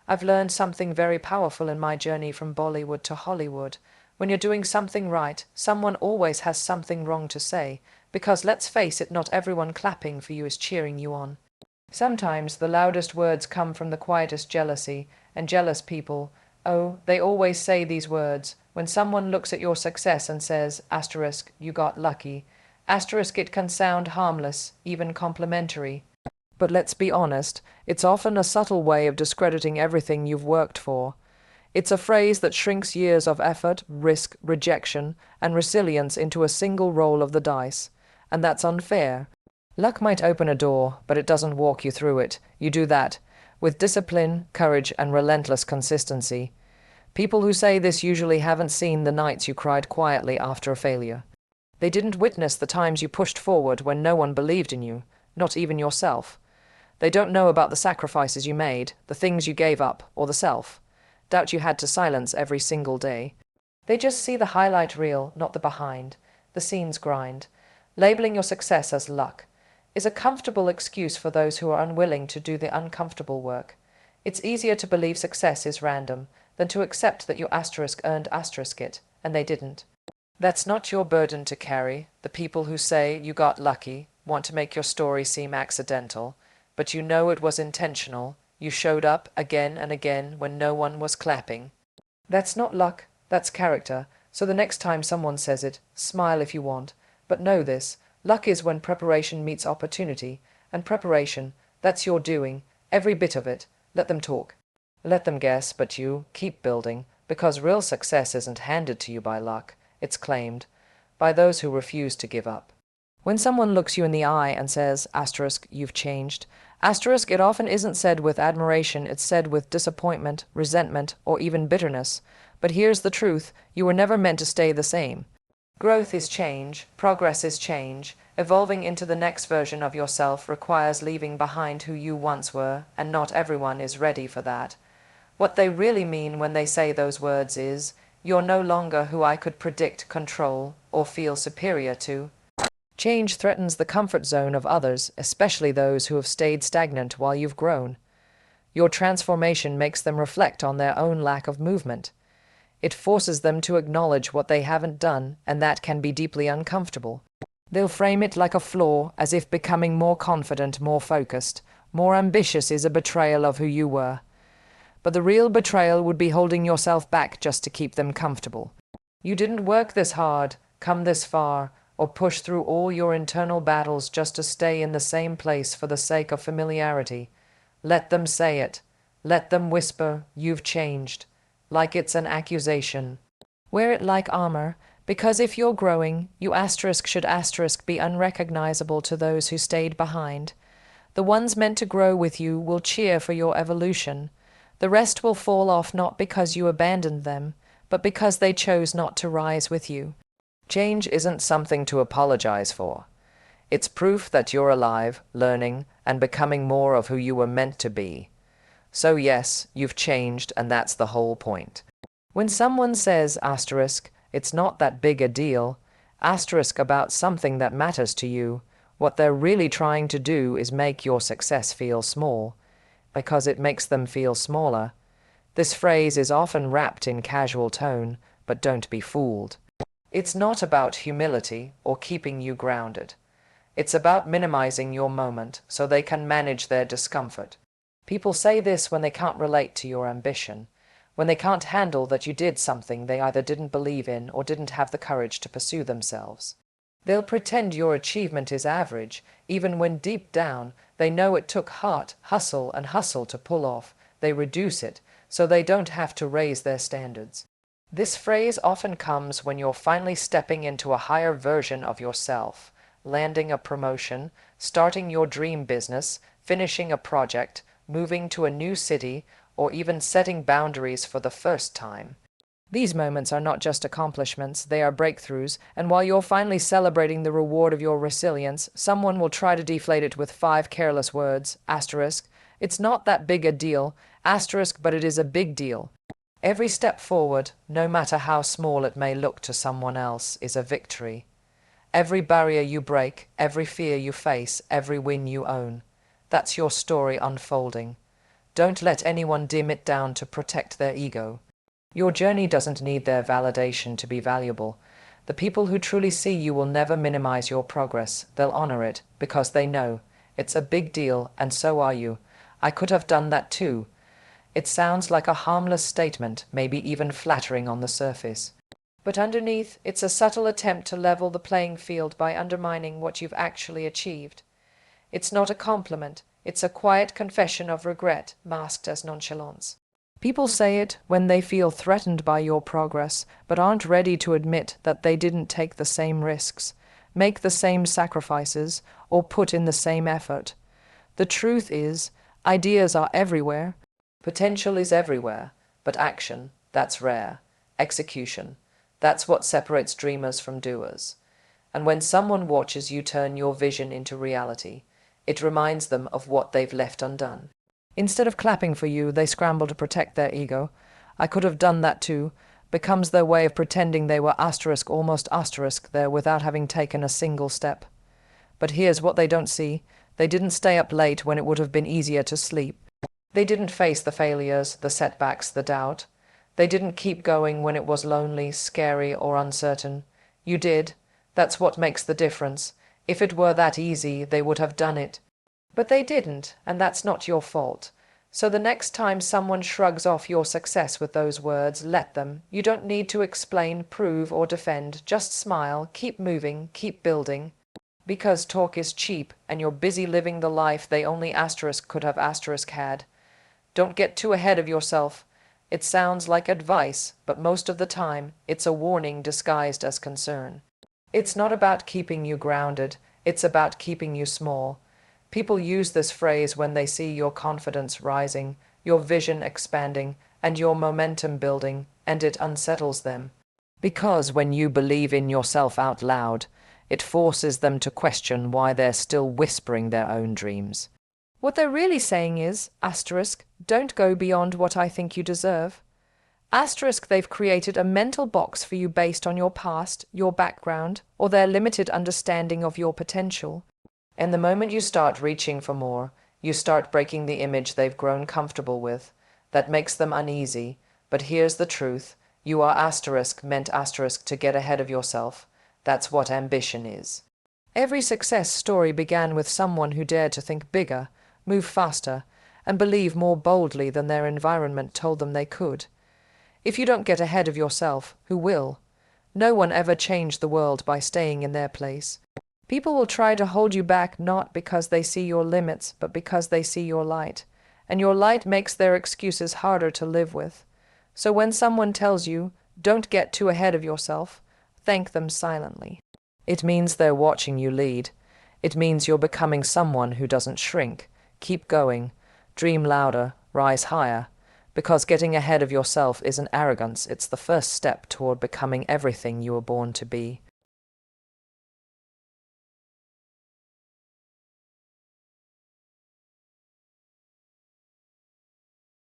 I've learned something very powerful in my journey from Bollywood to Hollywood. When you're doing something right, someone always has something wrong to say, because let's face it, not everyone clapping for you is cheering you on. Sometimes the loudest words come from the quietest jealousy, and jealous people, oh, they always say these words. When someone looks at your success and says, asterisk, you got lucky, asterisk, it can sound harmless, even complimentary. But let's be honest, it's often a subtle way of discrediting everything you've worked for. It's a phrase that shrinks years of effort, risk, rejection, and resilience into a single roll of the dice. And that's unfair. Luck might open a door, but it doesn't walk you through it. You do that with discipline, courage, and relentless consistency. People who say this usually haven't seen the nights you cried quietly after a failure. They didn't witness the times you pushed forward when no one believed in you, not even yourself. They don't know about the sacrifices you made, the things you gave up, or the self-doubt you had to silence every single day. They just see the highlight reel, not the behind, the scenes grind. Labeling your success as luck is a comfortable excuse for those who are unwilling to do the uncomfortable work. It's easier to believe success is random than to accept that your asterisk earned asterisk it, and they didn't. That's not your burden to carry. The people who say you got lucky want to make your story seem accidental, but you know it was intentional. You showed up again and again when no one was clapping. That's not luck, that's character. So the next time someone says it, smile if you want, but know this. Luck is when preparation meets opportunity, and preparation, that's your doing, every bit of it. Let them talk. Let them guess, but you keep building, because real success isn't handed to you by luck, it's claimed by those who refuse to give up. When someone looks you in the eye and says, asterisk, you've changed, asterisk, it often isn't said with admiration, it's said with disappointment, resentment, or even bitterness. But here's the truth, you were never meant to stay the same. Growth is change, progress is change. Evolving into the next version of yourself requires leaving behind who you once were, and not everyone is ready for that. What they really mean when they say those words is, you're no longer who I could predict, control, or feel superior to. Change threatens the comfort zone of others, especially those who have stayed stagnant while you've grown. Your transformation makes them reflect on their own lack of movement. It forces them to acknowledge what they haven't done, and that can be deeply uncomfortable. They'll frame it like a flaw, as if becoming more confident, more focused, more ambitious is a betrayal of who you were. But the real betrayal would be holding yourself back just to keep them comfortable. You didn't work this hard, come this far, or push through all your internal battles just to stay in the same place for the sake of familiarity. Let them say it. Let them whisper, you've changed, like it's an accusation. Wear it like armor, because if you're growing, you asterisk should asterisk be unrecognizable to those who stayed behind. The ones meant to grow with you will cheer for your evolution. The rest will fall off not because you abandoned them, but because they chose not to rise with you. Change isn't something to apologize for. It's proof that you're alive, learning, and becoming more of who you were meant to be. So yes, you've changed, and that's the whole point. When someone says asterisk, it's not that big a deal, asterisk about something that matters to you, what they're really trying to do is make your success feel small, because it makes them feel smaller. This phrase is often wrapped in casual tone, but don't be fooled. It's not about humility or keeping you grounded. It's about minimizing your moment so they can manage their discomfort. People say this when they can't relate to your ambition, when they can't handle that you did something they either didn't believe in or didn't have the courage to pursue themselves. They'll pretend your achievement is average, even when deep down they know it took heart, hustle, and hustle to pull off. They reduce it so they don't have to raise their standards. This phrase often comes when you're finally stepping into a higher version of yourself, landing a promotion, starting your dream business, finishing a project, moving to a new city, or even setting boundaries for the first time. These moments are not just accomplishments, they are breakthroughs, and while you're finally celebrating the reward of your resilience, someone will try to deflate it with 5 careless words, asterisk, it's not that big a deal, asterisk, but it is a big deal. Every step forward, no matter how small it may look to someone else, is a victory. Every barrier you break, every fear you face, every win you own. That's your story unfolding. Don't let anyone dim it down to protect their ego. Your journey doesn't need their validation to be valuable. The people who truly see you will never minimize your progress. They'll honor it because they know it's a big deal, and so are you. I could have done that too. It sounds like a harmless statement, maybe even flattering on the surface. But underneath, it's a subtle attempt to level the playing field by undermining what you've actually achieved. It's not a compliment, it's a quiet confession of regret masked as nonchalance. People say it when they feel threatened by your progress, but aren't ready to admit that they didn't take the same risks, make the same sacrifices, or put in the same effort. The truth is, ideas are everywhere. Potential is everywhere, but action, that's rare. Execution, that's what separates dreamers from doers. And when someone watches you turn your vision into reality, it reminds them of what they've left undone. Instead of clapping for you, they scramble to protect their ego. I could have done that too, becomes their way of pretending they were almost asterisk there without having taken a single step. But here's what they don't see. They didn't stay up late when it would have been easier to sleep. They didn't face the failures, the setbacks, the doubt. They didn't keep going when it was lonely, scary, or uncertain. You did. That's what makes the difference. If it were that easy, they would have done it. But they didn't, and that's not your fault. So the next time someone shrugs off your success with those words, let them. You don't need to explain, prove, or defend. Just smile, keep moving, keep building. Because talk is cheap, and you're busy living the life they only asterisk could have asterisk had. Don't get too ahead of yourself. It sounds like advice, but most of the time, it's a warning disguised as concern. It's not about keeping you grounded, it's about keeping you small. People use this phrase when they see your confidence rising, your vision expanding, and your momentum building, and it unsettles them. Because when you believe in yourself out loud, it forces them to question why they're still whispering their own dreams. What they're really saying is, asterisk, don't go beyond what I think you deserve. Asterisk, they've created a mental box for you based on your past, your background, or their limited understanding of your potential. And the moment you start reaching for more, you start breaking the image they've grown comfortable with. That makes them uneasy. But here's the truth. You are asterisk meant asterisk to get ahead of yourself. That's what ambition is. Every success story began with someone who dared to think bigger, move faster, and believe more boldly than their environment told them they could. If you don't get ahead of yourself, who will? No one ever changed the world by staying in their place. People will try to hold you back not because they see your limits, but because they see your light. And your light makes their excuses harder to live with. So when someone tells you, don't get too ahead of yourself, thank them silently. It means they're watching you lead. It means you're becoming someone who doesn't shrink. Keep going. Dream louder. Rise higher. Because getting ahead of yourself isn't arrogance, it's the first step toward becoming everything you were born to be.